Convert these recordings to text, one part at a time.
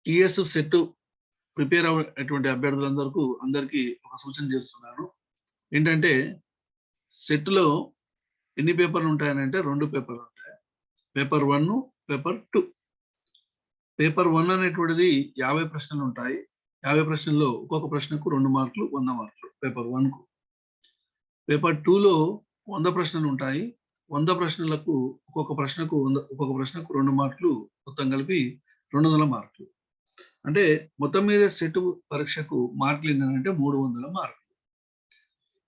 TS set prepare అయ్యేటువంటి అందరికీ ఒక సూచన చేస్తున్నాను. ఏంటంటే సెట్లో ఎన్ని పేపర్లు ఉంటాయనంటే 2 పేపర్లు ఉంటాయి. Paper 1, paper 2. పేపర్ 1 అనేటువంటిది 50 ప్రశ్నలు ఉంటాయి. 50 ప్రశ్నల్లో ఒక్కొక్క ప్రశ్నకు 2 మార్కులు, 100 మార్కులు పేపర్ 1కు. పేపర్ 2లో 100 ప్రశ్నలు ఉంటాయి. 100 ప్రశ్నలకు ఒక్కొక్క ప్రశ్నకు 2 మార్కులు, మొత్తం కలిపి 200 మార్కులు. అంటే మొత్తం మీద సెట్ పరీక్షకు మార్కులు ఏంటంటే 300 మార్కులు.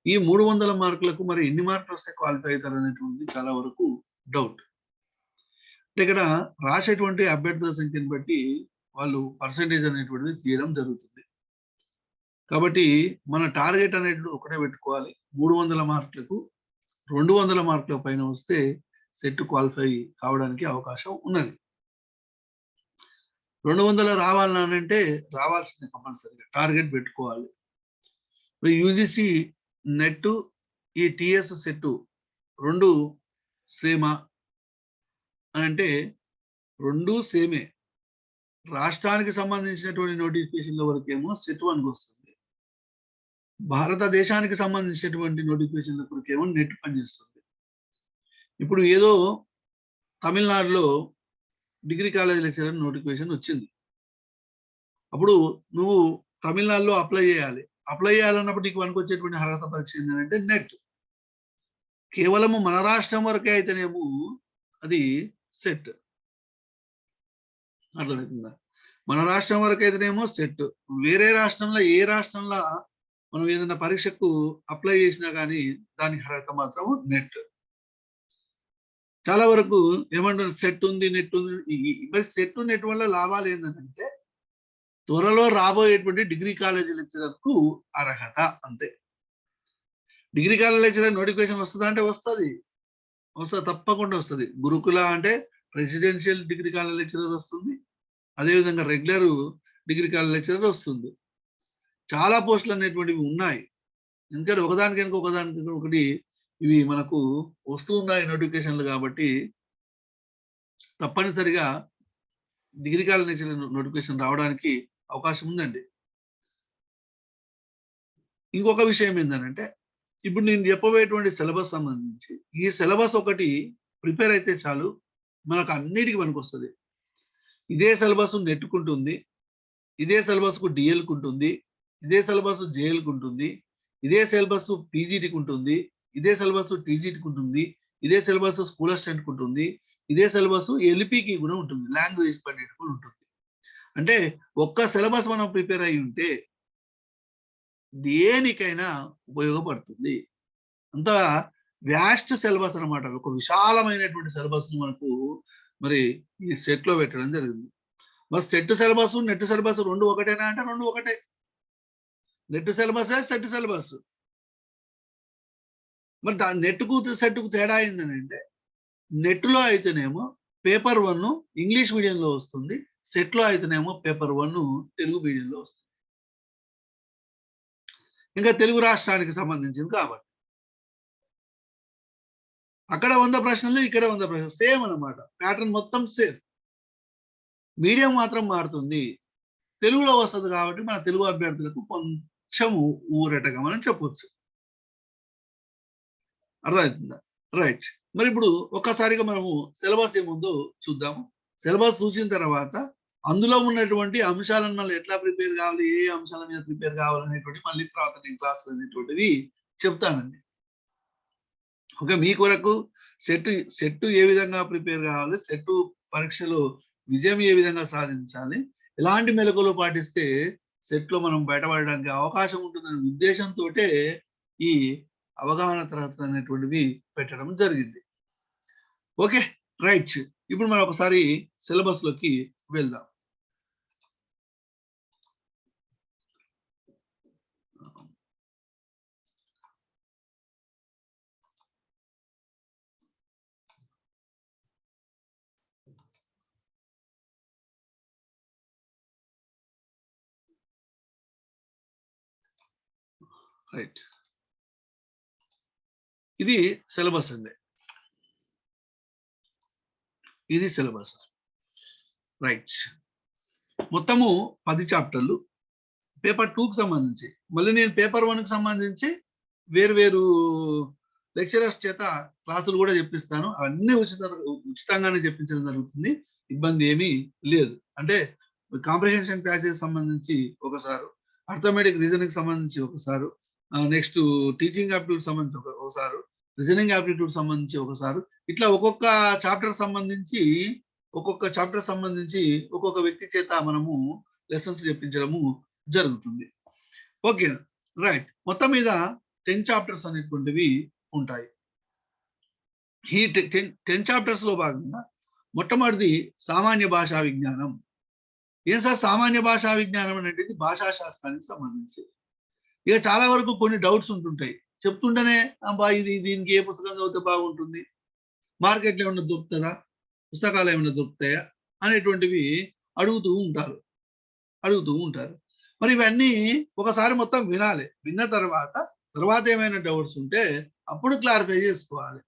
ఈ 300 మార్కులకు మరి ఎన్ని మార్కులు వస్తే క్వాలిఫై అవుతారు అనేటువంటిది చాలా వరకు డౌట్. అంటే ఇక్కడ రాసేటువంటి అభ్యర్థుల సంఖ్యను బట్టి వాళ్ళు పర్సెంటేజ్ అనేటువంటిది తీయడం జరుగుతుంది. కాబట్టి మన టార్గెట్ అనేది ఒకటే పెట్టుకోవాలి. 300 మార్కులకు 200 మార్కుల పైన వస్తే సెట్ క్వాలిఫై కావడానికి అవకాశం ఉన్నది. 200 రావాలనంటే రావాల్సిందే, కంపల్సరీగా టార్గెట్ పెట్టుకోవాలి. యూజీసీ నెట్, ఈ టిఎస్ సెట్ 2 సేమా అని అంటే 2 సేమే. రాష్ట్రానికి సంబంధించినటువంటి నోటిఫికేషన్ల వరకేమో సెట్ 1కి వస్తుంది. భారతదేశానికి సంబంధించినటువంటి నోటిఫికేషన్ల వరకేమో నెట్ పనిచేస్తుంది. ఇప్పుడు ఏదో తమిళనాడులో డిగ్రీ కాలేజ్ లెక్చరర్ నోటిఫికేషన్ వచ్చింది. అప్పుడు నువ్వు తమిళనాడులో అప్లై చేయాలి. అప్లై చేయాలన్నప్పుడు నీకు వచ్చేటువంటి అర్హత పరీక్ష ఏంటంటే నెట్. కేవలము మన రాష్ట్రం వరకే అయితేనేమో అది సెట్. అర్థమవుతుందా? మన రాష్ట్రం వరకు అయితేనేమో సెట్. వేరే రాష్ట్రంలో, ఏ రాష్ట్రంలో మనం ఏదైనా పరీక్షకు అప్లై చేసినా కానీ దానికి అర్హత మాత్రం నెట్. చాలా వరకు ఏమంటారు, సెట్ ఉంది, నెట్ ఉంది. మరి సెట్ నెట్ వల్ల లాభాలు ఏంటంటే త్వరలో రాబోయేటువంటి డిగ్రీ కాలేజీ లెక్చరర్కు అర్హత, అంతే. డిగ్రీ కాలేజ్ లెక్చరర్ నోటిఫికేషన్ వస్తుందా అంటే వస్తుంది, తప్పకుండా వస్తుంది. గురుకుల అంటే రెసిడెన్షియల్ డిగ్రీ కాలేజ్ లెక్చరర్ వస్తుంది. అదేవిధంగా రెగ్యులర్ డిగ్రీ కాలేజ్ లెక్చరర్ వస్తుంది. చాలా పోస్టులు అనేటువంటివి ఉన్నాయి. ఎందుకంటే ఒకదానికి ఒకటి ఇవి మనకు వస్తూ ఉన్నాయి నోటిఫికేషన్లు. కాబట్టి తప్పనిసరిగా డిగ్రీ కాలేజ్ లెక్చరర్ నోటిఫికేషన్ రావడానికి అవకాశం ఉందండి. ఇంకొక విషయం ఏంటంటే ఇప్పుడు నేను చెప్పబోయేటువంటి సిలబస్ సంబంధించి ఈ సిలబస్ ఒకటి ప్రిపేర్ అయితే చాలు, మనకు అన్నిటికీ పనికొస్తుంది. ఇదే సిలబస్ నెట్టుకుంటుంది, ఇదే సిలబస్ కు డిఎల్కి ఉంటుంది, ఇదే సిలబస్ జేఎల్కి ఉంటుంది, ఇదే సిలబస్ పీజీటీకి ఉంటుంది, ఇదే సిలబస్ టీజీటీకి ఉంటుంది, ఇదే సిలబస్ స్కూల్ అసిస్టెంట్కి ఉంటుంది, ఇదే సిలబస్ ఎల్పీకి కూడా ఉంటుంది, లాంగ్వేజ్ పండిట్ కూడా ఉంటుంది. అంటే ఒక్క సిలబస్ మనం ప్రిపేర్ అయి ఉంటే దేనికైనా ఉపయోగపడుతుంది. అంత వ్యాస్ట్ సిలబస్ అనమాట. ఒక విశాలమైనటువంటి సిలబస్ మనకు మరి ఈ సెట్ లో పెట్టడం జరిగింది. మరి సెట్ సిలబస్, నెట్ సిలబస్ 2 ఒకటేనా అంటే 2 ఒకటే. Net syllabus, set syllabus. మరి నెట్కు సెట్కు తేడా ఏంటంటే నెట్లో అయితేనేమో పేపర్ 1 ఇంగ్లీష్ మీడియంలో వస్తుంది, సెట్లో అయితేనేమో పేపర్ 1 తెలుగు మీడియంలో వస్తుంది. ఇంకా తెలుగు రాష్ట్రానికి సంబంధించింది కాబట్టి అక్కడ 100 ప్రశ్నలు, ఇక్కడ 100 ప్రశ్నలు, సేమ్ అన్నమాట. ప్యాటర్న్ మొత్తం సేమ్, మీడియం మాత్రం మారుతుంది. తెలుగులో వస్తుంది కాబట్టి మన తెలుగు అభ్యర్థులకు కొంచెం ఊరటగా మనం చెప్పొచ్చు. అర్థమవుతుందా? రైట్. మరి ఇప్పుడు ఒక్కసారిగా మనము సిలబస్ ఏముందో చూద్దాము. సిలబస్ చూసిన తర్వాత అందులో ఉన్నటువంటి అంశాలను మళ్ళీ ఎట్లా ప్రిపేర్ కావాలి, ఏ అంశాల మీద ప్రిపేర్ కావాలనేటువంటి మళ్ళీ తర్వాత నేను క్లాసులు అనేటువంటివి చెప్తానండి. ఓకే, మీ కొరకు సెట్ ఏ విధంగా ప్రిపేర్ కావాలి, సెట్ పరీక్షలో విజయం ఏ విధంగా సాధించాలి, ఎలాంటి మెలకువలు పాటిస్తే సెట్ లో మనం బయటపడడానికి అవకాశం ఉంటుందనే ఉద్దేశంతో ఈ అవగాహన తరగతులు అనేటువంటివి పెట్టడం జరిగింది. Okay, right. ఇప్పుడు మనం ఒకసారి సిలబస్ లోకి వెళ్దాం. రైట్, ఇది సిలబస్ అండి. ఇది సిలబస్. రైట్, మొత్తము 10 చాప్టర్లు పేపర్ 2కి సంబంధించి. మళ్ళీ నేను పేపర్ 1కి సంబంధించి వేరు లెక్చరర్స్ చేత క్లాసులు కూడా చెప్పిస్తాను. అవన్నీ ఉచితంగానే చెప్పించడం జరుగుతుంది. ఇబ్బంది ఏమీ లేదు. అంటే కాంప్రిహెన్షన్ ప్యాసేజ్ సంబంధించి ఒకసారి, అర్థమెటిక్ రీజనింగ్ సంబంధించి ఒకసారి, నెక్స్ట్ టీచింగ్ ఆప్టిట్యూడ్ సంబంధించి ఒకసారి, రీజనింగ్ ఆప్టిట్యూడ్ సంబంధించి ఒకసారి, ఇట్లా ఒక్కొక్క చాప్టర్ సంబంధించి ఒక్కొక్క వ్యక్తి చేత మనము లెసన్స్ చెప్పించడము జరుగుతుంది. Okay, right. మొత్తం మీద 10 చాప్టర్స్ అనేటువంటివి ఉంటాయి. ఈ 10 చాప్టర్స్ లో భాగంగా మొట్టమొదటిది సామాన్య భాషా విజ్ఞానం. ఏం సార్ సామాన్య భాషా విజ్ఞానం అనేది భాషా శాస్త్రానికి సంబంధించి. ఇక చాలా వరకు కొన్ని డౌట్స్ ఉంటుంటాయి. చెప్తుంటేనే అబ్బా దీనికి ఏ పుస్తకం చదివితే బాగుంటుంది, మార్కెట్లో ఏమైనా దొరుకుతుందా, పుస్తకాలు ఏమైనా దొరుకుతాయా అనేటువంటివి అడుగుతూ ఉంటారు. మరి ఇవన్నీ ఒకసారి మొత్తం వినాలి. విన్న తర్వాత ఏమైనా డౌట్స్ ఉంటే అప్పుడు క్లారిఫై చేసుకోవాలి.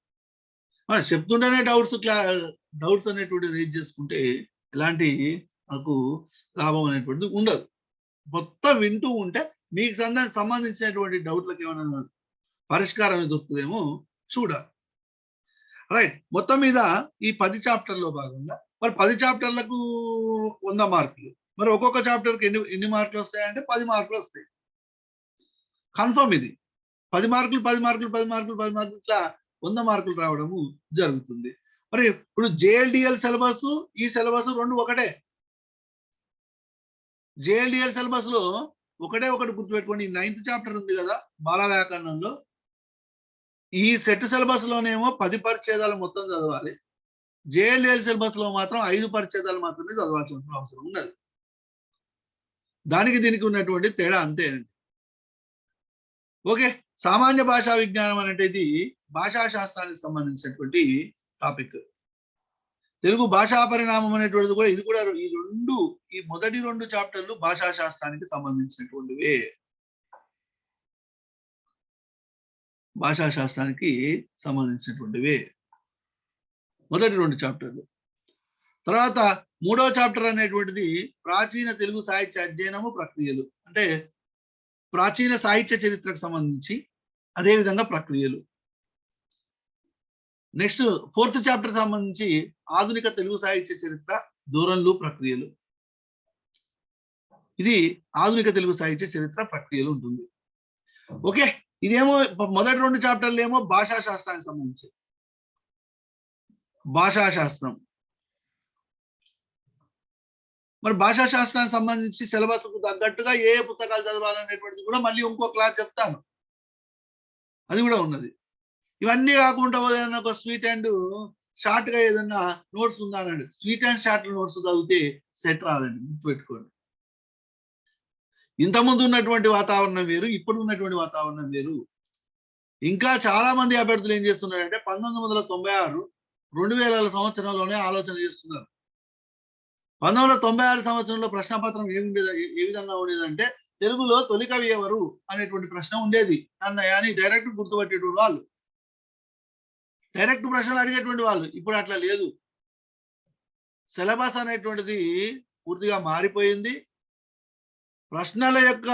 చెప్తుంటేనే డౌట్స్ అనేటువంటి రేజ్ చేసుకుంటే ఎలాంటి మనకు లాభం అనేటువంటిది ఉండదు. మొత్తం వింటూ ఉంటే మీకు సంబంధించినటువంటి డౌట్లకు ఏమైనా పరిష్కారం దొరుకుతుందేమో చూడాలి. రైట్. మొత్తం మీద ఈ 10 చాప్టర్లో భాగంగా మరి 10 చాప్టర్లకు 100 మార్కులు. మరి ఒక్కొక్క చాప్టర్కి ఎన్ని మార్కులు వస్తాయంటే 10 మార్కులు వస్తాయి. కన్ఫర్మ్ ఇది. 10 మార్కులు ఇట్లా 100 మార్కులు రావడము జరుగుతుంది. మరి ఇప్పుడు జేఎల్డిఎల్ సిలబస్, ఈ సిలబస్ రెండు ఒకటే. జేఎల్డిఎల్ సిలబస్ లో ఒకటి గుర్తుపెట్టుకోండి. 9th చాప్టర్ ఉంది కదా బాల వ్యాకరణంలో, ఈ సెట్ సిలబస్ లోనేమో 10 పరిచ్ఛేదాలు మొత్తం చదవాలి. జేఎల్డిఎల్ సిలబస్ లో మాత్రం 5 పరిచ్ఛేదాలు మాత్రమే చదవాల్సిన అవసరం ఉన్నది. దానికి దీనికి ఉన్నటువంటి తేడా అంతేనండి. ఓకే, సామాన్య భాషా విజ్ఞానం అనేది భాషా శాస్త్రానికి సంబంధించినటువంటి టాపిక్. తెలుగు భాషా పరిణామం అనేటువంటిది కూడా ఇది కూడా ఈ మొదటి 2 చాప్టర్లు భాషా శాస్త్రానికి సంబంధించినటువంటివే. మొదటి 2 చాప్టర్లు. తర్వాత 3వ చాప్టర్ అనేటువంటిది ప్రాచీన తెలుగు సాహిత్య అధ్యయనము ప్రక్రియలు, అంటే ప్రాచీన సాహిత్య చరిత్రకు సంబంధించి అదేవిధంగా ప్రక్రియలు. నెక్స్ట్ 4th చాప్టర్ సంబంధించి ఆధునిక తెలుగు సాహిత్య చరిత్ర ధోరణులు ప్రక్రియలు. ఇది ఆధునిక తెలుగు సాహిత్య చరిత్ర ప్రక్రియలు ఉంటుంది. ఓకే, ఇదేమో మొదటి 2 చాప్టర్లు ఏమో భాషా శాస్త్రానికి సంబంధించి భాషా శాస్త్రం. మరి భాషా శాస్త్రానికి సంబంధించి సిలబస్ కు తగ్గట్టుగా ఏ పుస్తకాలు చదవాలనేటువంటిది కూడా మళ్ళీ ఇంకో క్లాస్ చెప్తాను, అది కూడా ఉన్నది. ఇవన్నీ కాకుండా ఏదైనా ఒక స్వీట్ అండ్ షార్ట్ గా ఏదన్నా నోట్స్ ఉందా అనండి. స్వీట్ అండ్ షార్ట్ నోట్స్ చదివితే సెట్ రాదండి, గుర్తుపెట్టుకోండి. ఇంతకుముందు ఉన్నటువంటి వాతావరణం వేరు, ఇప్పుడు ఉన్నటువంటి వాతావరణం వేరు. ఇంకా చాలా మంది అభ్యర్థులు ఏం చేస్తున్నారంటే 1996, 2000 సంవత్సరంలోనే ఆలోచన చేస్తున్నారు. 1996 సంవత్సరంలో ప్రశ్నపత్రం ఏ విధంగా ఉండేదంటే తెలుగులో తొలి కవి ఎవరు అనేటువంటి ప్రశ్న ఉండేది అన్నయ్య అని డైరెక్ట్ గుర్తుపట్టేటువంటి వాళ్ళు, డైరెక్ట్ ప్రశ్నలు అడిగేటువంటి వాళ్ళు. ఇప్పుడు అట్లా లేదు. సిలబస్ అనేటువంటిది పూర్తిగా మారిపోయింది. ప్రశ్నల యొక్క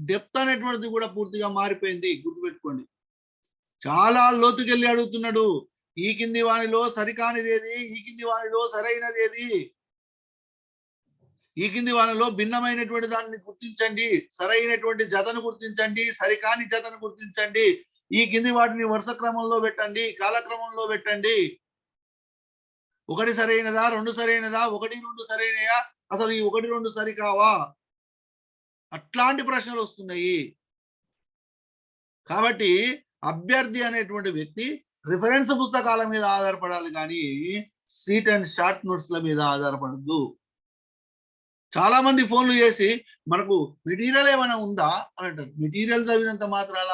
డెప్త్ అనేటువంటిది కూడా పూర్తిగా మారిపోయింది, గుర్తుపెట్టుకోండి. చాలా లోతుకెళ్ళి అడుగుతున్నాడు. ఈ కింది వానిలో సరికానిది ఏది, ఈ కింది వానిలో సరైనది ఏది, ఈ కింది వానిలో భిన్నమైనటువంటి దాన్ని గుర్తించండి, సరైనటువంటి జతను గుర్తించండి, సరికాని జతను గుర్తించండి, ఈ కింది వాటిని వరుస క్రమంలో పెట్టండి, కాలక్రమంలో పెట్టండి. 1 సరైనదా, 2 సరైనదా, 1, 2 సరైనయా, అసలు ఈ 1, 2 సరికావా, అట్లాంటి ప్రశ్నలు వస్తున్నాయి. కాబట్టి అభ్యర్థి అనేటువంటి వ్యక్తి రిఫరెన్స్ పుస్తకాల మీద ఆధారపడాలి కానీ స్వీట్ అండ్ షార్ట్ నోట్స్ల మీద ఆధారపడద్దు. చాలా మంది ఫోన్లు చేసి మనకు మెటీరియల్ ఏమైనా ఉందా అని అంటారు. మెటీరియల్ చదివినంత మాత్రాల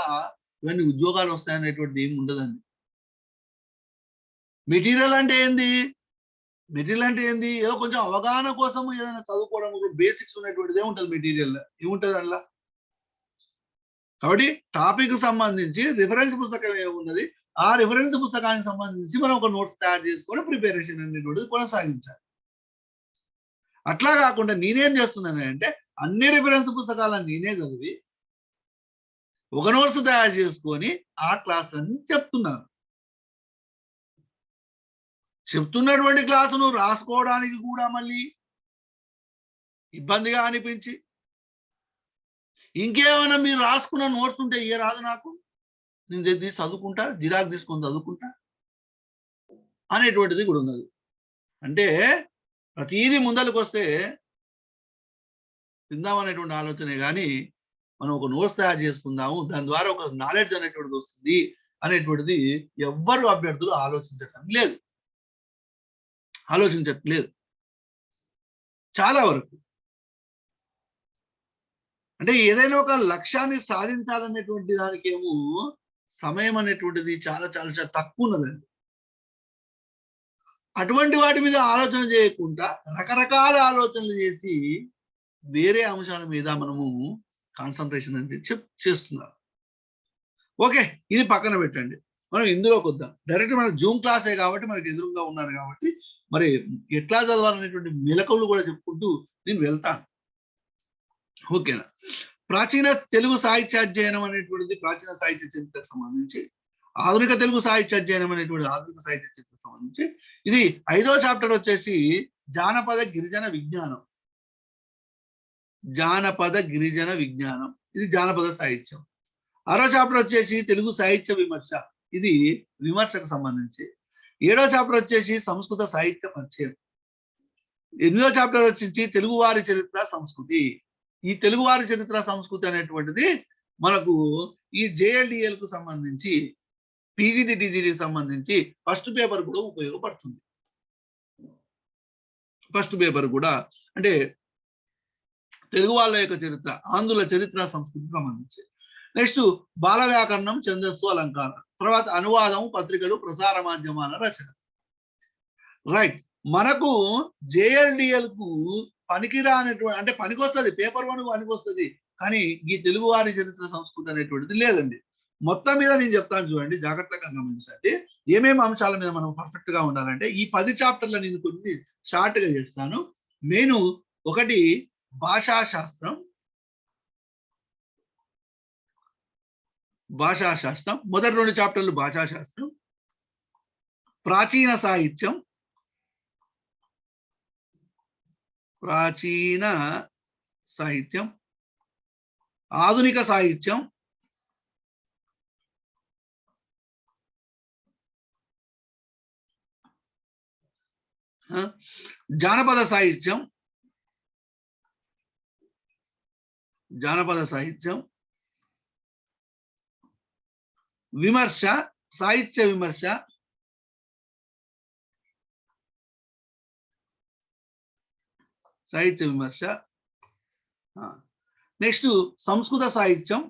ఇవన్నీ ఉద్యోగాలు వస్తాయనేటువంటిది ఏమి ఉండదండి. మెటీరియల్ అంటే ఏంది? ఏదో కొంచెం అవగాహన కోసం ఏదైనా చదువుకోవడం, బేసిక్స్ ఉన్నటువంటిది ఏముంటుంది మెటీరియల్, ఏముంటుంది అందులో. కాబట్టి టాపిక్ సంబంధించి రిఫరెన్స్ పుస్తకం ఏమున్నది, ఆ రిఫరెన్స్ పుస్తకానికి సంబంధించి మనం ఒక నోట్స్ తయారు చేసుకొని ప్రిపరేషన్ అనేటువంటిది కొనసాగించాలి. అట్లా కాకుండా నేనేం చేస్తున్నాను అంటే అన్ని రిఫరెన్స్ పుస్తకాలను నేనే చదివి ఒక నోట్స్ తయారు చేసుకొని ఆ క్లాసులన్నీ చెప్తున్నాను. చెప్తున్నటువంటి క్లాసును రాసుకోవడానికి కూడా మళ్ళీ ఇబ్బందిగా అనిపించి, ఇంకేమైనా మీరు రాసుకున్న నోట్స్ ఉంటే రాదు నాకు, నేను తీసి చదువుకుంటా, జిరాక్ తీసుకొని చదువుకుంటా అనేటువంటిది కూడా ఉన్నది. అంటే ప్రతిదీ ముందరకు వస్తే తిందామనేటువంటి ఆలోచనే కానీ మనం ఒక నోట్స్ తయారు చేసుకుందాము, దాని ద్వారా ఒక నాలెడ్జ్ అనేటువంటిది వస్తుంది అనేటువంటిది ఎవ్వరు అభ్యర్థులు ఆలోచించట్లేదు చాలా వరకు. అంటే ఏదైనా ఒక లక్ష్యాన్ని సాధించాలనేటువంటి దానికి ఏమో సమయం అనేటువంటిది చాలా చాలా చాలా తక్కువ ఉన్నదండి. అటువంటి వాటి మీద ఆలోచన చేయకుండా రకరకాల ఆలోచనలు చేసి వేరే అంశాల మీద మనము కాన్సన్ట్రేషన్ అంటే చేస్తున్నారు. ఓకే, ఇది పక్కన పెట్టండి, మనం ఇందులోకి వద్దాం. డైరెక్ట్ మన జూమ్ క్లాసే కాబట్టి మనకి ఎదురుగా ఉన్నారు కాబట్టి మరి ఎట్లా చదవాలనేటువంటి మెలకువలు కూడా చెప్పుకుంటూ నేను వెళ్తాను. ఓకేనా? ప్రాచీన తెలుగు సాహిత్య అధ్యయనం అనేటువంటిది ప్రాచీన సాహిత్య చరిత్రకు సంబంధించి, ఆధునిక తెలుగు సాహిత్య అధ్యయనం అనేటువంటి ఆధునిక సాహిత్య చరిత్రకు సంబంధించి ఇది 5వ చాప్టర్ వచ్చేసి జానపద గిరిజన విజ్ఞానం. జానపద గిరిజన విజ్ఞానం ఇది జానపద సాహిత్యం. 6వ చాప్టర్ వచ్చేసి తెలుగు సాహిత్య విమర్శ, ఇది విమర్శకు సంబంధించి. 7వ చాప్టర్ వచ్చేసి సంస్కృత సాహిత్య పరిచయం. 8వ చాప్టర్ వచ్చేసి తెలుగువారి చరిత్ర సంస్కృతి. ఈ తెలుగువారి చరిత్ర సంస్కృతి అనేటువంటిది మనకు ఈ జేఎల్డిఎల్ కు సంబంధించి, పీజీటీ టీజీటీకి సంబంధించి ఫస్ట్ పేపర్ కూడా ఉపయోగపడుతుంది. ఫస్ట్ పేపర్ కూడా అంటే తెలుగు వాళ్ళ యొక్క చరిత్ర, ఆంధ్రుల చరిత్ర సంస్కృతికి సంబంధించి. నెక్స్ట్ బాల వ్యాకరణం, ఛందస్సు, అలంకారం. తర్వాత అనువాదం, పత్రికలు, ప్రసార మాధ్యమాల రచన. రైట్, మనకు జేఎల్డిఎల్ కు పనికిరానటువంటి, అంటే పనికొస్తుంది, పేపర్ 1 పనికొస్తుంది, కానీ ఈ తెలుగు వారి చరిత్ర సంస్కృతి అనేటువంటిది లేదండి. మొత్తం మీద నేను చెప్తాను చూడండి, జాగ్రత్తగా గమనించండి. ఏమేమి అంశాల మీద మనం పర్ఫెక్ట్ గా ఉండాలంటే ఈ 10 చాప్టర్లు నేను కొన్ని షార్ట్ గా చేస్తాను. మెయిన్ ఒకటి భాషాశాస్త్రం, మొదటి 2 చాప్టర్లు భాషాశాస్త్రం, ప్రాచీన సాహిత్యం, ఆధునిక సాహిత్యం, జానపద సాహిత్యం, విమర్శ, సాహిత్య విమర్శ, నెక్స్ట్ సంస్కృత సాహిత్యం,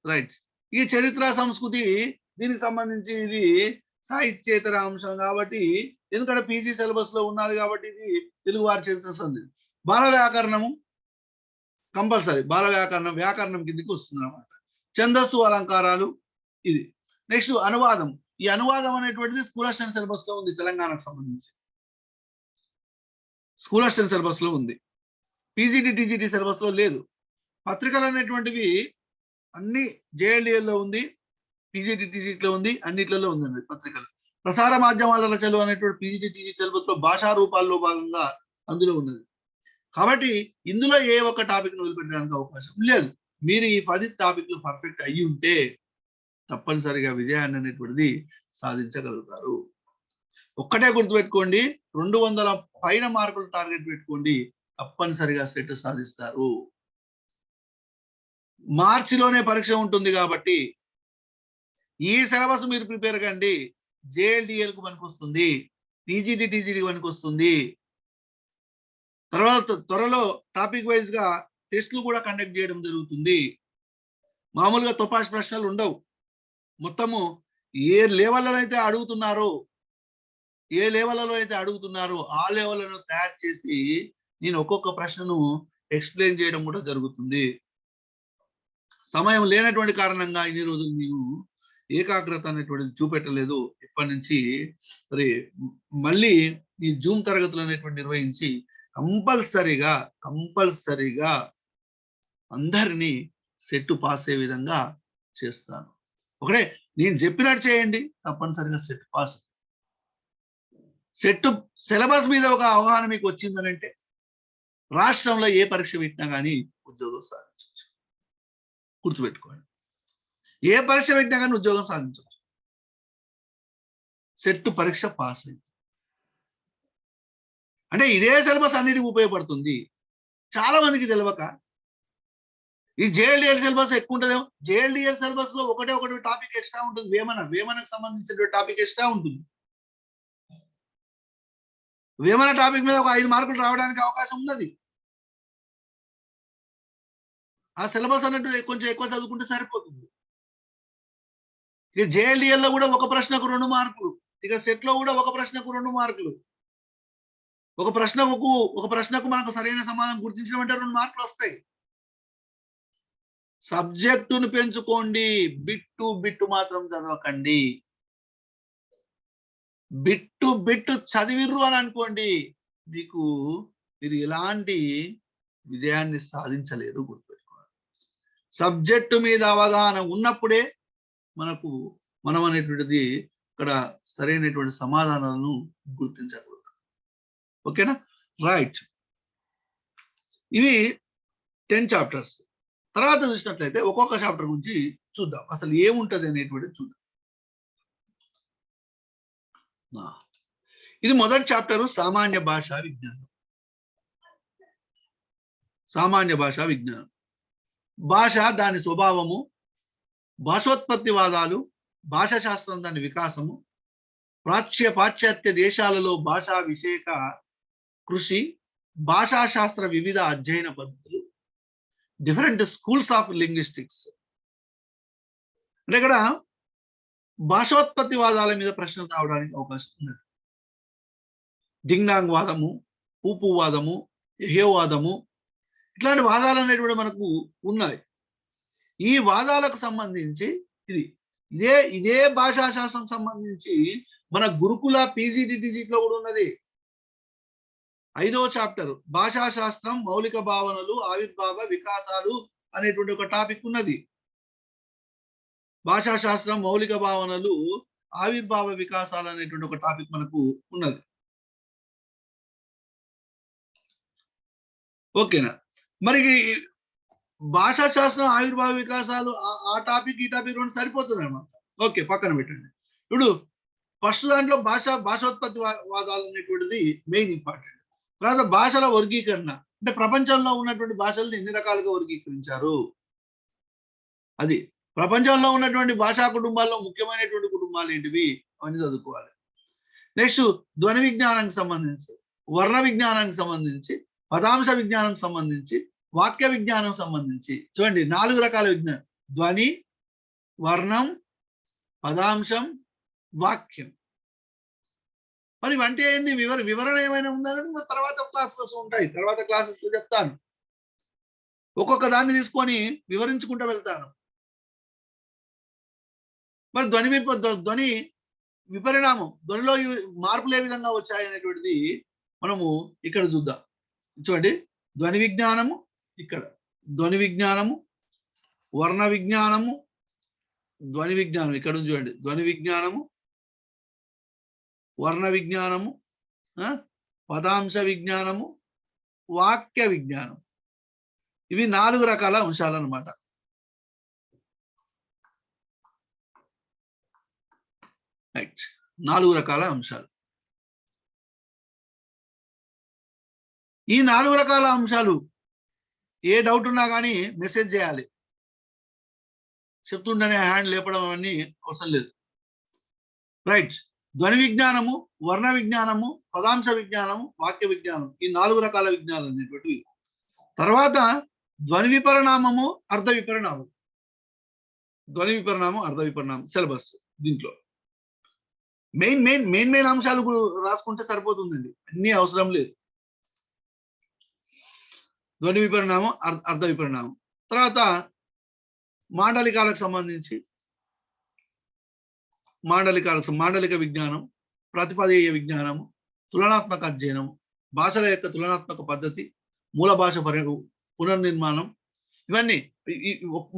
రైట్. ఈ చరిత్ర సంస్కృతి దీనికి సంబంధించి ఇది సాహిత్యేతర అంశం కాబట్టి, ఎందుకంటే పీజీ సిలబస్ లో ఉన్నది కాబట్టి ఇది తెలుగు వారి చరిత్ర సంబంధించి. బాల వ్యాకరణము కంపల్సరీ, వ్యాకరణం కిందకి వస్తుంది అన్నమాట. ఛందస్సు, అలంకారాలు ఇది. నెక్స్ట్ అనువాదం. ఈ అనువాదం అనేటువంటిది స్కూల్ అసిస్టెంట్ సిలబస్ లో ఉంది, తెలంగాణకు సంబంధించి స్కూల్ అసిస్టెంట్ సిలబస్ లో ఉంది, పీజీటీ టీజీటీ సిలబస్ లో లేదు. పత్రికలు అనేటువంటివి అన్ని జేఎల్డిఎల్ లో ఉంది, పీజీటీ టీజీటీలో ఉంది, అన్నిట్లలో ఉందండి పత్రికలు. ప్రసార మాధ్యమాల రచనలు అనేటువంటి పీజీటీ టీజీ సిలబస్ లో భాషా రూపాల్లో భాగంగా అందులో ఉన్నది. కాబట్టి ఇందులో ఏ ఒక్క టాపిక్ వదిలిపెట్టడానికి అవకాశం లేదు. మీరు ఈ 10 టాపిక్లు పర్ఫెక్ట్ అయ్యి ఉంటే తప్పనిసరిగా విజయాన్ని అనేటువంటిది సాధించగలుగుతారు. ఒక్కటే గుర్తుపెట్టుకోండి, 200 పైన మార్కులు టార్గెట్ పెట్టుకోండి, తప్పనిసరిగా సెట్ సాధిస్తారు. మార్చిలోనే పరీక్ష ఉంటుంది కాబట్టి ఈ సిలబస్ మీరు ప్రిపేర్ కండి. జేఎల్డిఎల్ కు పనికొస్తుంది, పీజీటీ టీజీటీ పనికొస్తుంది. తర్వాత త్వరలో టాపిక్ వైజ్ గా టెస్టులు కూడా కండక్ట్ చేయడం జరుగుతుంది. మామూలుగా తొపాష్ ప్రశ్నలు ఉండవు. మొత్తము ఏ లెవెల్లో అయితే అడుగుతున్నారో ఆ లెవెల్లను తయారు చేసి నేను ఒక్కొక్క ప్రశ్నను ఎక్స్ప్లెయిన్ చేయడం కూడా జరుగుతుంది. సమయం లేనటువంటి కారణంగా ఇన్ని రోజులు నేను ఏకాగ్రత అనేటువంటిది చూపెట్టలేదు. ఇప్పటి నుంచి మరి మళ్ళీ ఈ జూమ్ తరగతులు అనేటువంటి నిర్వహించి కంపల్సరిగా అందరినీ సెట్ పాస్ అయ్యే విధంగా చేస్తాను. ఒకటే నేను చెప్పినట్టు చేయండి, తప్పనిసరిగా సెట్ పాస్. సెట్ సిలబస్ మీద ఒక అవగాహన మీకు వచ్చిందనంటే రాష్ట్రంలో ఏ పరీక్ష పెట్టినా కానీ ఉద్యోగం సాధించవచ్చు. గుర్తుపెట్టుకోండి, ఏ పరీక్ష పెట్టినా కానీ ఉద్యోగం సాధించవచ్చు. సెట్ పరీక్ష పాస్ అయింది అంటే ఇదే సిలబస్ అన్నిటికీ ఉపయోగపడుతుంది. చాలా మందికి తెలియక ఈ జేఎల్డిఎల్ సిలబస్ ఎక్కువ ఉంటుందేమో. జేఎల్డిఎల్ సిలబస్ లో ఒకటి టాపిక్ ఎక్స్ట్రా ఉంటుంది. వేమనకు సంబంధించిన టాపిక్ ఎక్స్ట్రా ఉంటుంది. వేమన టాపిక్ మీద ఒక 5 మార్కులు రావడానికి అవకాశం ఉన్నది. ఆ సిలబస్ అన్నట్టు కొంచెం ఎక్కువ చదువుకుంటే సరిపోతుంది. ఇక జేఎల్డిఎల్ లో కూడా ఒక ప్రశ్నకు 2 మార్కులు, ఇక సెట్ లో కూడా ఒక ప్రశ్నకు 2 మార్కులు. ఒక ప్రశ్నకు మనకు సరైన సమాధానం గుర్తించడం 2 మార్కులు వస్తాయి. సబ్జెక్టును పెంచుకోండి, బిట్టు మాత్రం చదవకండి. బిట్టు చదివిర్రు అని అనుకోండి, మీరు ఎలాంటి విజయాన్ని సాధించలేరు. గుర్తుపెట్టుకోవాలి. సబ్జెక్టు మీద అవగాహన ఉన్నప్పుడే మనం అనేటువంటిది ఇక్కడ సరైనటువంటి సమాధానాలను గుర్తించకూడదు. ఓకేనా? రైట్. ఇవి 10 చాప్టర్స్. తర్వాత చూసినట్లయితే ఒక్కొక్క చాప్టర్ గురించి చూద్దాం, అసలు ఏముంటది అనేటువంటిది చూద్దాం. ఇది మొదటి చాప్టర్, సామాన్య భాషా విజ్ఞానం. భాష, దాని స్వభావము, భాషోత్పత్తివాదాలు, భాషా శాస్త్రం దాని వికాసము, పాశ్చాత్య దేశాలలో భాషా విషయక కృషి, భాషా శాస్త్ర వివిధ అధ్యయన పద్ధతులు, డిఫరెంట్ స్కూల్స్ ఆఫ్ లింగ్విస్టిక్స్. అంటే ఇక్కడ భాషోత్పత్తివాదాల మీద ప్రశ్నలు రావడానికి అవకాశం ఉన్నది. డింగ్డాంగ్ వాదము, ఊపు వాదము, హేవాదము, ఇట్లాంటి వాదాలు అనేటువంటి మనకు ఉన్నాయి. ఈ వాదాలకు సంబంధించి ఇదే భాషా శాస్త్రం సంబంధించి మన గురుకుల పీజీటీటీసీలో కూడా ఉన్నది. 5వ చాప్టర్ భాషా శాస్త్రం, మౌలిక భావనలు, ఆవిర్భావ వికాసాలు అనేటువంటి ఒక టాపిక్ ఉన్నది. భాషా శాస్త్రం, మౌలిక భావనలు, ఆవిర్భావ వికాసాలు అనేటువంటి ఒక టాపిక్ మనకు ఉన్నది. ఓకేనా? మరి భాషా శాస్త్రం, ఆవిర్భావ వికాసాలు ఆ టాపిక్ ఈ టాపిక్ 2 సరిపోతుంది అన్నమాట. ఓకే, పక్కన పెట్టండి. ఇప్పుడు ఫస్ట్ దాంట్లో భాషోత్పత్తి వాదాలు అనేటువంటిది మెయిన్ ఇంపార్టెంట్. తర్వాత భాషల వర్గీకరణ, అంటే ప్రపంచంలో ఉన్నటువంటి భాషలను ఎన్ని రకాలుగా వర్గీకరించారు, అది ప్రపంచంలో ఉన్నటువంటి భాషా కుటుంబాల్లో ముఖ్యమైనటువంటి కుటుంబాలు ఏంటివి అవన్నీ చదువుకోవాలి. నెక్స్ట్ ధ్వని విజ్ఞానానికి సంబంధించి, వర్ణ విజ్ఞానానికి సంబంధించి, పదాంశ విజ్ఞానానికి సంబంధించి, వాక్య విజ్ఞానం సంబంధించి. చూడండి, 4 రకాల విజ్ఞానం: ధ్వని, వర్ణం, పదాంశం, వాక్యం. మరి ఇవంటే ఏంది, వివరణ ఏమైనా ఉందని తర్వాత క్లాసెస్ ఉంటాయి, తర్వాత క్లాసెస్ లో చెప్తాను. ఒక్కొక్క దాన్ని తీసుకొని వివరించుకుంటూ వెళ్తాను. మరి ధ్వని విపరిణామం, ధ్వనిలో మార్పులు ఏ విధంగా వచ్చాయి అనేటువంటిది మనము ఇక్కడ చూద్దాం. చూడండి, ధ్వని విజ్ఞానము, ఇక్కడ ధ్వని విజ్ఞానము, వర్ణ విజ్ఞానము, ధ్వని విజ్ఞానం ఇక్కడ చూడండి, ధ్వని విజ్ఞానము, వర్ణ విజ్ఞానము, పదాంశ విజ్ఞానము, వాక్య విజ్ఞానం. ఇవి 4 రకాల అంశాలు అన్నమాట. రైట్, 4 రకాల అంశాలు. ఈ 4 రకాల అంశాలు ఏ డౌట్ ఉన్నా కానీ మెసేజ్ చేయాలి. చెప్తుండనే హ్యాండ్ లేపడం అవన్నీ అవసరం లేదు. రైట్, ధ్వని విజ్ఞానము, వర్ణ విజ్ఞానము, పదాంశ విజ్ఞానము, వాక్య విజ్ఞానం, ఈ 4 రకాల విజ్ఞానాలు అనేటువంటివి. తర్వాత ధ్వని విపరిణామము, అర్థ విపరిణామం. ధ్వని విపరిణామం, అర్థ విపరిణామం సిలబస్. దీంట్లో మెయిన్ అంశాలు రాసుకుంటే సరిపోతుందండి, అన్ని అవసరం లేదు. ధ్వని విపరిణామం, అర్థ విపరిణామం. తర్వాత మాండలికాలకు సంబంధించి, మాండలిక విజ్ఞానం, ప్రతిపదేయ విజ్ఞానం, తులనాత్మక అధ్యయనం, భాషల యొక్క తులనాత్మక పద్ధతి, మూల భాష పునర్నిర్మాణం, ఇవన్నీ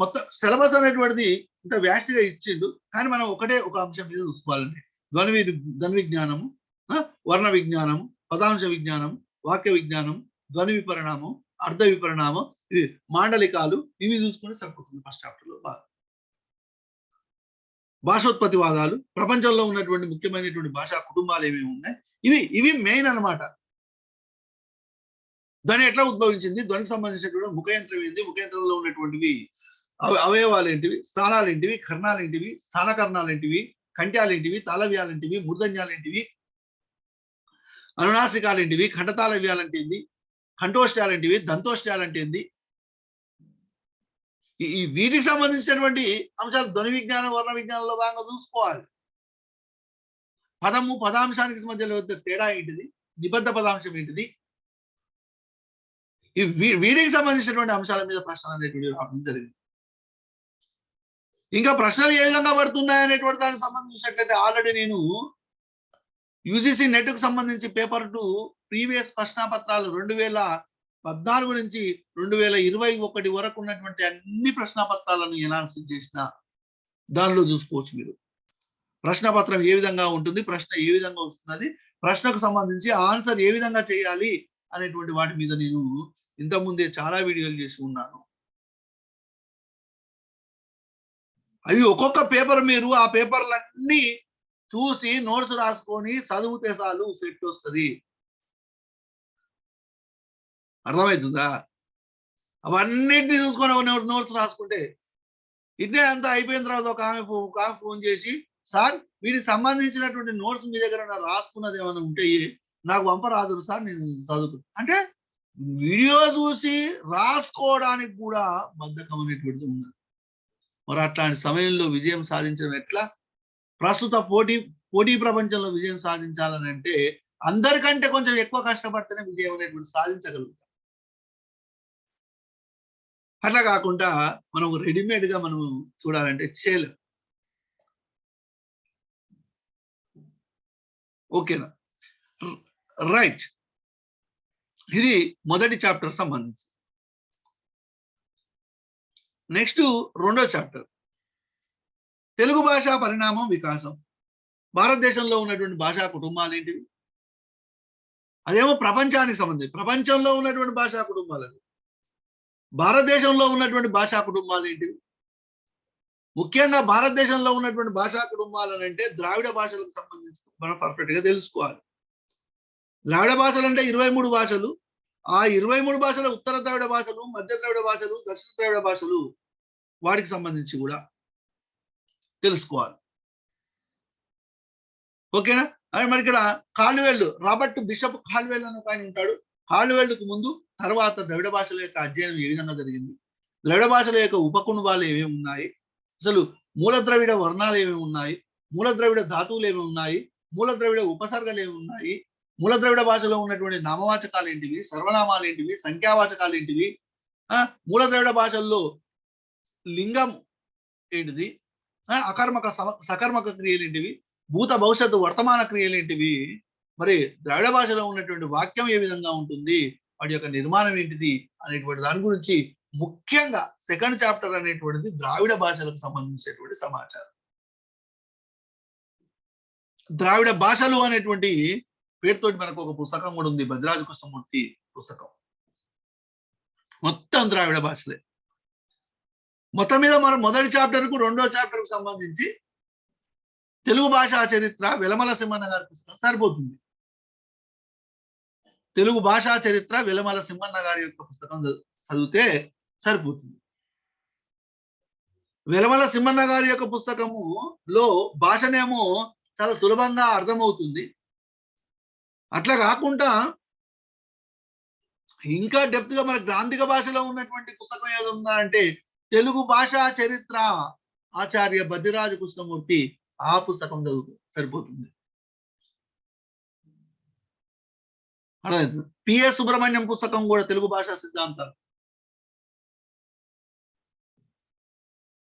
మొత్తం సిలబస్ అనేటువంటిది ఇంత వ్యాస్ట్ గా ఇచ్చిండు. కానీ మనం ఒక అంశం మీద చూసుకోవాలండి. ధ్వని విజ్ఞానము, వర్ణ విజ్ఞానం, పదాంశ విజ్ఞానం, వాక్య విజ్ఞానం, ధ్వని విపరిణామం, అర్ధ విపరిణామం, ఇవి మాండలికాలు, ఇవి చూసుకుంటే సరిపోతుంది ఫస్ట్ చాప్టర్ లో. భాషోత్పత్తివాదాలు, ప్రపంచంలో ఉన్నటువంటి ముఖ్యమైనటువంటి భాషా కుటుంబాలు ఏమేమి ఉన్నాయి, ఇవి మెయిన్ అన్నమాట. ధ్వని ఎట్లా ఉద్భవించింది, ధ్వనికి సంబంధించినటువంటి ముఖయంత్రం ఏంటి, ముఖయంత్రంలో ఉన్నటువంటివి అవయవాలు ఏంటివి, స్థానాలు ఏంటివి, కర్ణాలు ఏంటివి, స్థానకర్ణాలు ఏంటివి, కంఠ్యాలు ఏంటివి, తాళవ్యాలు ఏంటివి, మూర్ధన్యాలు ఏంటివి, అనునాసికాలు ఏంటివి, ఖండతాళవ్యాలు అంటే ఏంటి, కంఠోష్టాలు ఏంటివి, దంతోష్టాలు అంటే ఏంటి, ఈ వీటికి సంబంధించినటువంటి అంశాలు ధ్వని విజ్ఞానం, వర్ణ విజ్ఞానంలో భాగంగా చూసుకోవాలి. పదము పదాంశానికి మధ్యలో తేడా ఏంటిది, నిబద్ధ పదాంశం ఏంటిది, వీటికి సంబంధించినటువంటి అంశాల మీద ప్రశ్నలు అనేటువంటి రావడం జరిగింది. ఇంకా ప్రశ్నలు ఏ విధంగా పడుతున్నాయి అనేటువంటి దానికి సంబంధించినట్లయితే ఆల్రెడీ నేను యూజీసీ నెట్ కు సంబంధించి పేపర్ 2 ప్రీవియస్ ప్రశ్నాపత్రాలు 2014 నుంచి 2021 వరకు ఉన్నటువంటి అన్ని ప్రశ్నాపత్రాలను ఎనాలిసిస్ చేసిన దానిలో చూసుకోవచ్చు. మీరు ప్రశ్నపత్రం ఏ విధంగా ఉంటుంది, ప్రశ్న ఏ విధంగా వస్తున్నది, ప్రశ్నకు సంబంధించి ఆన్సర్ ఏ విధంగా చేయాలి అనేటువంటి వాటి మీద నేను ఇంతకుముందే చాలా వీడియోలు చేసి ఉన్నాను. అవి ఒక్కొక్క పేపర్ మీరు ఆ పేపర్లన్నీ చూసి నోట్స్ రాసుకొని చదివితే చాలు సెట్ వస్తుంది. అర్థమవుతుందా? అవన్నింటినీ చూసుకొని నోట్స్ రాసుకుంటే ఇదే అంతా అయిపోయిన తర్వాత ఒక ఆమె ఫోన్ చేసి, సార్ వీటికి సంబంధించినటువంటి నోట్స్ మీ దగ్గర రాసుకున్నది ఏమైనా ఉంటే నాకు పంపరాదు సార్, నేను చదువుకు అంటే వీడియో చూసి రాసుకోవడానికి కూడా బద్ధకం అనేటువంటిది ఉన్నది. మరి అట్లాంటి సమయంలో విజయం సాధించడం ఎట్లా? ప్రస్తుత పోటీ ప్రపంచంలో విజయం సాధించాలని అంటే అందరికంటే కొంచెం ఎక్కువ కష్టపడితేనే విజయం అనేటువంటి సాధించగలుగుతాం. అట్లా కాకుండా మనం రెడీమేడ్ గా మనం చూడాలంటే చేయలేం. ఓకేనా? రైట్. ఇది మొదటి చాప్టర్ సంబంధించి. నెక్స్ట్ రెండో చాప్టర్ తెలుగు భాషా పరిణామం వికాసం. భారతదేశంలో ఉన్నటువంటి భాషా కుటుంబాలు ఏంటివి, అదేమో ప్రపంచానికి సంబంధించి ప్రపంచంలో ఉన్నటువంటి భాషా కుటుంబాలు, భారతదేశంలో ఉన్నటువంటి భాషా కుటుంబాలు ఏంటివి, ముఖ్యంగా భారతదేశంలో ఉన్నటువంటి భాషా కుటుంబాలు అంటే ద్రావిడ భాషలకు సంబంధించి మనం పర్ఫెక్ట్ గా తెలుసుకోవాలి. ద్రావిడ భాషలు అంటే 23 భాషలు. ఆ 23 భాషల ఉత్తర ద్రావిడ భాషలు, మధ్య ద్రావిడ భాషలు, దక్షిణ ద్రావిడ భాషలు, వాటికి సంబంధించి కూడా తెలుసుకోవాలి. ఓకేనా? మరి ఇక్కడ కాల్డువెల్, రాబర్ట్ బిషప్ కాల్డువెల్ అనే ఆయన ఉంటాడు. కాల్డువెల్కు ముందు తర్వాత ద్రవిడ భాషల యొక్క అధ్యయనం ఏ విధంగా జరిగింది, ద్రవిడ భాషల యొక్క ఉపకుటుంబాలు ఏమేమి ఉన్నాయి, అసలు మూల ద్రవిడ వర్ణాలు ఏమేమి ఉన్నాయి, మూల ద్రవిడ ధాతువులు ఏమేమి ఉన్నాయి, మూల ద్రవిడ ఉపసర్గలు ఏమి ఉన్నాయి, మూల ద్రవిడ భాషలో ఉన్నటువంటి నామవాచకాలు ఏంటివి, సర్వనామాలు ఏంటివి, సంఖ్యావాచకాలు ఏంటివి, మూల ద్రవిడ భాషల్లో లింగం ఏంటిది, అకర్మక సకర్మక క్రియలు ఏంటివి, భూత భవిష్యత్తు వర్తమాన క్రియలు ఏంటివి, మరి ద్రావిడ భాషలో ఉన్నటువంటి వాక్యం ఏ విధంగా ఉంటుంది, వాటి యొక్క నిర్మాణం ఏంటిది అనేటువంటి దాని గురించి ముఖ్యంగా సెకండ్ చాప్టర్ అనేటువంటిది ద్రావిడ భాషలకు సంబంధించినటువంటి సమాచారం. ద్రావిడ భాషలు అనేటువంటి పేరుతోటి మనకు ఒక పుస్తకం కూడా ఉంది, భద్రాజ కృష్ణమూర్తి పుస్తకం. మొత్తం ద్రావిడ భాషలే. మొత్తం మీద మనం మొదటి చాప్టర్ కు రెండో చాప్టర్ కు సంబంధించి తెలుగు భాషా చరిత్ర వెలమల సింహన్న గారి పుస్తకం సరిపోతుంది. తెలుగు భాషా చరిత్ర వెలమల సింహన్న గారి యొక్క పుస్తకం చదివితే సరిపోతుంది. వెలమల సింహన్న గారి యొక్క పుస్తకములో భాషనేమో చాలా సులభంగా అర్థమవుతుంది. అట్లా కాకుండా ఇంకా డెప్త్ గా మన గ్రాంధిక భాషలో ఉన్నటువంటి పుస్తకం ఏదో ఉందా అంటే తెలుగు భాషా చరిత్ర ఆచార్య బద్రిరాజ కృష్ణమూర్తి, ఆ పుస్తకం చదువుతూ సరిపోతుంది. అర్థమవుతుంది. పిఎస్ సుబ్రహ్మణ్యం పుస్తకం కూడా తెలుగు భాషా సిద్ధాంతాలు,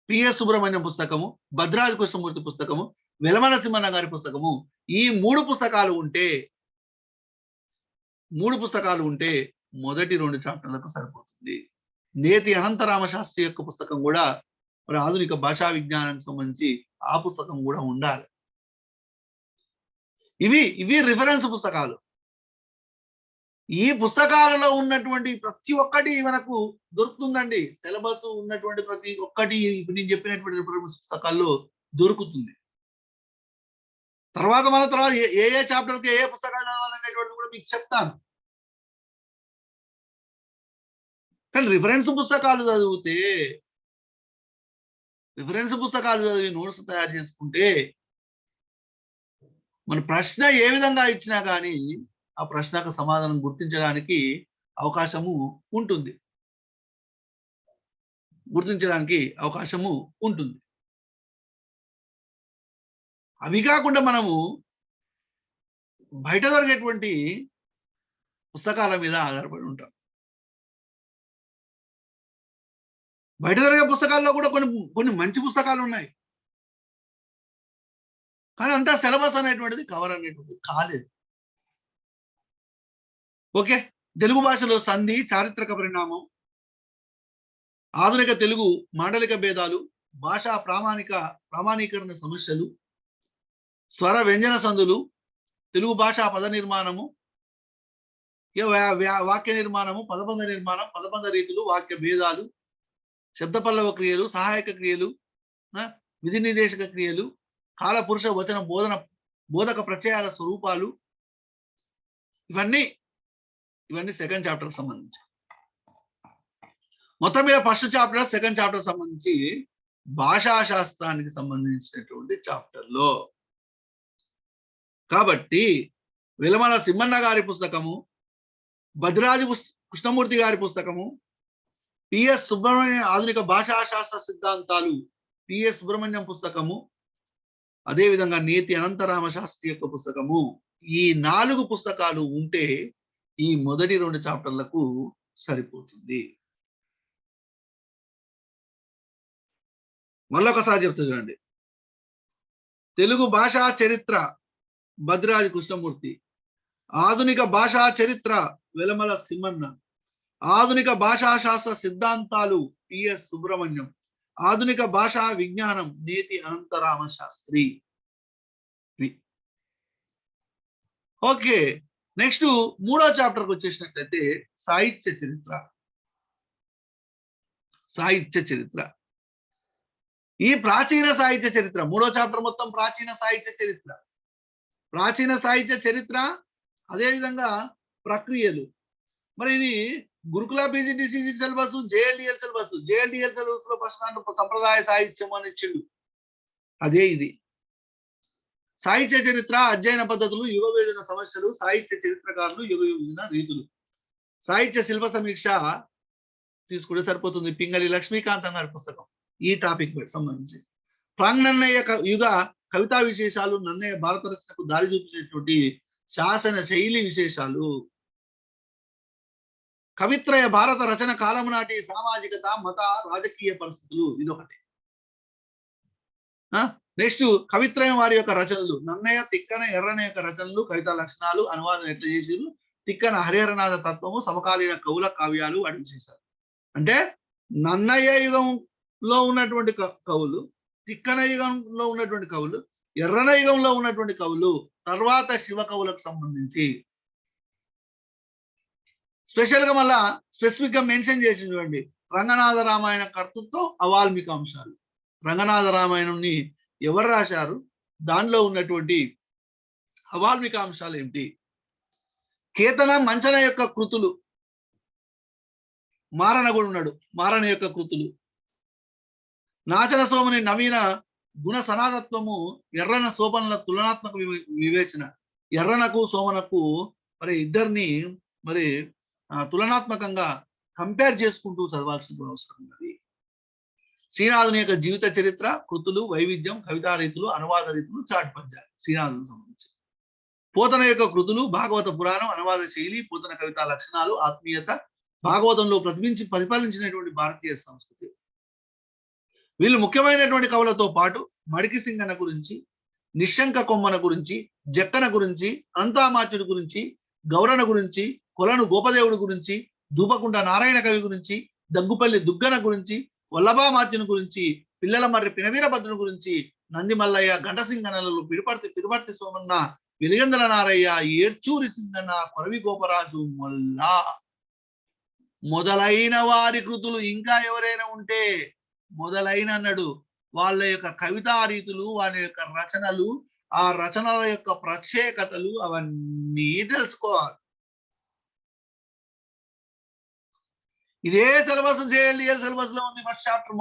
పిఎస్ సుబ్రహ్మణ్యం పుస్తకము, భద్రాజ కృష్ణమూర్తి పుస్తకము, వెలమనసింహన్న గారి పుస్తకము. ఈ మూడు పుస్తకాలు ఉంటే మొదటి 2 చాప్టర్లకు సరిపోతుంది. నేతి అనంతరామ శాస్త్రి యొక్క పుస్తకం కూడా మరి ఆధునిక భాషా విజ్ఞానానికి సంబంధించి ఆ పుస్తకం కూడా ఉండాలి. ఇవి రిఫరెన్స్ పుస్తకాలు. ఈ పుస్తకాలలో ఉన్నటువంటి ప్రతి ఒక్కటి మనకు దొరుకుతుందండి. సిలబస్ ఉన్నటువంటి ప్రతి ఒక్కటి ఇప్పుడు నేను చెప్పినటువంటి రిఫరెన్స్ పుస్తకాల్లో దొరుకుతుంది. తర్వాత ఏ చాప్టర్కి ఏ పుస్తకాలు చదవాలనేటువంటి కూడా మీకు చెప్తాను. కానీ రిఫరెన్స్ పుస్తకాలు చదివి నోట్స్ తయారు చేసుకుంటే మన ప్రశ్న ఏ విధంగా ఇచ్చినా కానీ ఆ ప్రశ్నకు సమాధానం గుర్తించడానికి అవకాశము ఉంటుంది. అవి కాకుండా మనము బయట దొరికేటువంటి పుస్తకాల మీద ఆధారపడి ఉంటాం. బయట దొరికే పుస్తకాల్లో కూడా కొన్ని మంచి పుస్తకాలు ఉన్నాయి. కానీ అంతా సిలబస్ అనేటువంటిది కవర్ అనేటువంటిది కాలేదు. ఓకే, తెలుగు భాషలో సంధి, చారిత్రక పరిణామం, ఆధునిక తెలుగు మాండలిక భేదాలు, భాషా ప్రామాణీకరణ సమస్యలు, స్వర వ్యంజన సందులు, తెలుగు భాషా పద నిర్మాణము, వాక్య నిర్మాణము, పదబంధ నిర్మాణం, పదబంధ రీతులు, వాక్య భేదాలు, శబ్ద పల్లవ క్రియలు, సహాయక క్రియలు, విధి నిర్దేశక క్రియలు, కాల పురుష వచన బోధక ప్రత్యయాల స్వరూపాలు, ఇవన్నీ సెకండ్ చాప్టర్ సంబంధించి. మొత్తం మీద ఫస్ట్ చాప్టర్, సెకండ్ చాప్టర్ సంబంధించి భాషా శాస్త్రానికి సంబంధించినటువంటి చాప్టర్లో. కాబట్టి వెలమల సింహన్న గారి పుస్తకము, భద్రాజు కృష్ణమూర్తి గారి పుస్తకము, పిఎస్ సుబ్రహ్మణ్యం ఆధునిక భాషా శాస్త్ర సిద్ధాంతాలు, పిఎస్ సుబ్రహ్మణ్యం పుస్తకము, అదేవిధంగా నేతి అనంతరామ శాస్త్రి యొక్క పుస్తకము, ఈ 4 పుస్తకాలు ఉంటే ఈ మొదటి 2 చాప్టర్లకు సరిపోతుంది. మళ్ళొకసారి చెప్తా చూడండి. తెలుగు భాషా చరిత్ర భద్రాజి కృష్ణమూర్తి, ఆధునిక భాషా చరిత్ర వెలమల సింహన్న, ఆధునిక భాషా శాస్త్ర సిద్ధాంతాలు పిఎస్ సుబ్రహ్మణ్యం, ఆధునిక భాషా విజ్ఞానం నేతి అనంతరామ శాస్త్రి. ఓకే, నెక్స్ట్ 3వ చాప్టర్కి వచ్చేసినట్లయితే సాహిత్య చరిత్ర. ఈ ప్రాచీన సాహిత్య చరిత్ర 3వ చాప్టర్ మొత్తం ప్రాచీన సాహిత్య చరిత్ర, అదేవిధంగా ప్రక్రియలు. మరి ఇది గురుకుల పీజీటీసీ సిలబస్, జేఎల్డిఎల్ సిలబస్ లో ఫస్ట్ సంప్రదాయ సాహిత్యం అని ఇచ్చిండు. అదే ఇది సాహిత్య చరిత్ర, అధ్యయన పద్ధతులు, యుగ విభజన సమస్యలు, సాహిత్య చరిత్రకారులు, యుగ విభజన రీతులు, సాహిత్య శిల్ప సమీక్ష తీసుకుంటే సరిపోతుంది. పింగళి లక్ష్మీకాంతం గారి పుస్తకం ఈ టాపిక్ సంబంధించి. ప్రాంగణన్నయ్య యుగ కవితా విశేషాలు, నన్నయ్య భారత రచనకు దారి చూపించేటువంటి శాసన శైలి విశేషాలు, కవిత్రయ భారత రచన కాలం నాటి సామాజికత, మత, రాజకీయ పరిస్థితులు, ఇదొకటి. నెక్స్ట్ కవిత్రయం వారి యొక్క రచనలు, నన్నయ్య, తిక్కన, ఎర్రన యొక్క రచనలు, కవితా లక్షణాలు, అనువాదం ఎట్లా చేసిరు, తిక్కన హరిహరనాథ తత్వము, సమకాలీన కవుల కావ్యాలు వాటి విశేషాలు. అంటే నన్నయ్య యుగంలో ఉన్నటువంటి కవులు, తిక్కన యుగంలో ఉన్నటువంటి కవులు, ఎర్రన యుగంలో ఉన్నటువంటి కవులు, తర్వాత శివ కవులకు సంబంధించి స్పెషల్ గా మళ్ళా స్పెసిఫిక్ గా మెన్షన్ చేసి చూడండి. రంగనాథ రామాయణ కర్తృత్వం, అవాల్మిక అంశాలు. రంగనాథ రామాయణంని ఎవరు రాశారు, దానిలో ఉన్నటువంటి అవాల్మిక అంశాలు ఏమిటి, కేతన మంచన యొక్క కృతులు, మారణ కూడా ఉన్నాడు, మారణ యొక్క కృతులు, నాచన సోమని నవీన గుణ సనాతత్వము, ఎర్రన శోభనల తులనాత్మక వివేచన. ఎర్రనకు సోమనకు మరి ఇద్దరిని మరి తులనాత్మకంగా కంపేర్ చేసుకుంటూ చదవాల్సిన అవసరం ఉన్నది. శ్రీనాథుని యొక్క జీవిత చరిత్ర, కృతులు, వైవిధ్యం, కవితా రీతులు, అనువాద రీతులు, చాట్ పద్యాలు శ్రీనాథునికి సంబంధించి. పోతన యొక్క కృతులు, భాగవత పురాణం, అనువాద శైలి, పోతన కవితా లక్షణాలు, ఆత్మీయత, భాగవతంలో ప్రతిఫలించినటువంటి భారతీయ సంస్కృతి. వీళ్ళు ముఖ్యమైనటువంటి కవులతో పాటు మడికి సింగన గురించి, నిశంక కొమ్మన గురించి, జక్కన గురించి, అనంతామాచుడి గురించి, గౌరన గురించి, కొలను గోపదేవుడి గురించి, దూపకుంట నారాయణ కవి గురించి, దగ్గుపల్లి దుగ్గన గురించి, వల్లభామాత్యుని గురించి, పిల్లల మర్రి పినవీరభద్రుని గురించి, నంది మల్లయ్య, గంటసింగనలు, తిరుపర్తి సోమన్న, వెలిగందల నారయ్య, ఏడ్చూరి సింగన్న, కొరవి గోపరాజు మొల్లా మొదలైన వారి కృతులు ఇంకా ఎవరైనా ఉంటే మొదలైన అన్నాడు. వాళ్ళ యొక్క కవితా రీతులు, వాళ్ళ యొక్క రచనలు, ఆ రచనల యొక్క ప్రత్యేకతలు అవన్నీ తెలుసుకోవాలి. ఇదే సిలబస్ JLDL సిలబస్ లో ఉంది. ఫస్ట్ చాప్టర్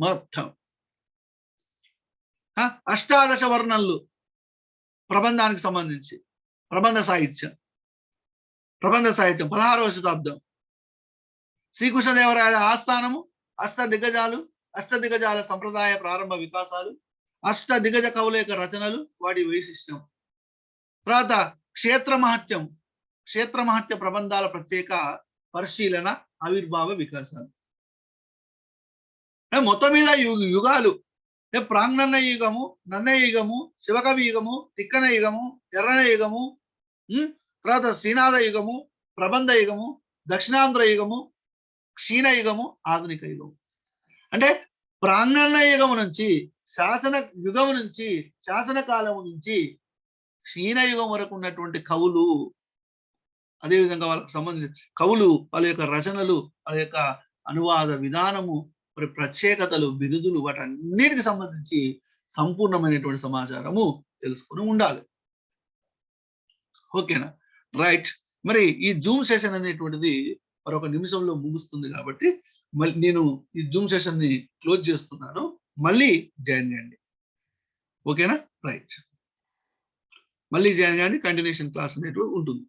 మొత్తం అష్టాదశ వర్ణనలు ప్రబంధానికి సంబంధించి ప్రబంధ సాహిత్యం 16వ శతాబ్దం, శ్రీకృష్ణదేవరాయల ఆస్థానము, అష్టదిగ్గజాల సంప్రదాయ ప్రారంభ వికాసాలు, అష్టదిగ్గజ కవుల యొక్క రచనలు, వాటి వైశిష్ట్యం. తర్వాత క్షేత్ర మహత్య ప్రబంధాల ప్రత్యేక పరిశీలన, ఆవిర్భావ వికాసాలు. మొత్తం మీద యుగాలు ప్రాంగణ యుగము, నన్నయ యుగము, శివకవి యుగము, తిక్కన యుగము, ఎర్రన యుగము, తర్వాత శ్రీనాథ యుగము, ప్రబంధ యుగము, దక్షిణాంధ్ర యుగము, క్షీణ యుగము, ఆధునిక యుగము. అంటే ప్రాంగణ యుగము నుంచి, శాసన కాలము నుంచి క్షీణ యుగం వరకు ఉన్నటువంటి కవులు, అదేవిధంగా వాళ్ళకు సంబంధించిన కవులు, వాళ్ళ యొక్క రచనలు, వాళ్ళ యొక్క అనువాద విధానము, మరి ప్రత్యేకతలు, బిరుదులు, వాటన్నిటికి సంబంధించి సంపూర్ణమైనటువంటి సమాచారము తెలుసుకుని ఉండాలి. ఓకేనా? రైట్. మరి ఈ జూమ్ సెషన్ అనేటువంటిది మరొక నిమిషంలో ముగుస్తుంది కాబట్టి మళ్ళీ నేను ఈ జూమ్ సెషన్ ని క్లోజ్ చేస్తున్నాను. మళ్ళీ జాయిన్ చేయండి. ఓకేనా? రైట్. మళ్ళీ జాయిన్ కానీ కంటిన్యూషన్ క్లాస్ అనేటువంటి ఉంటుంది.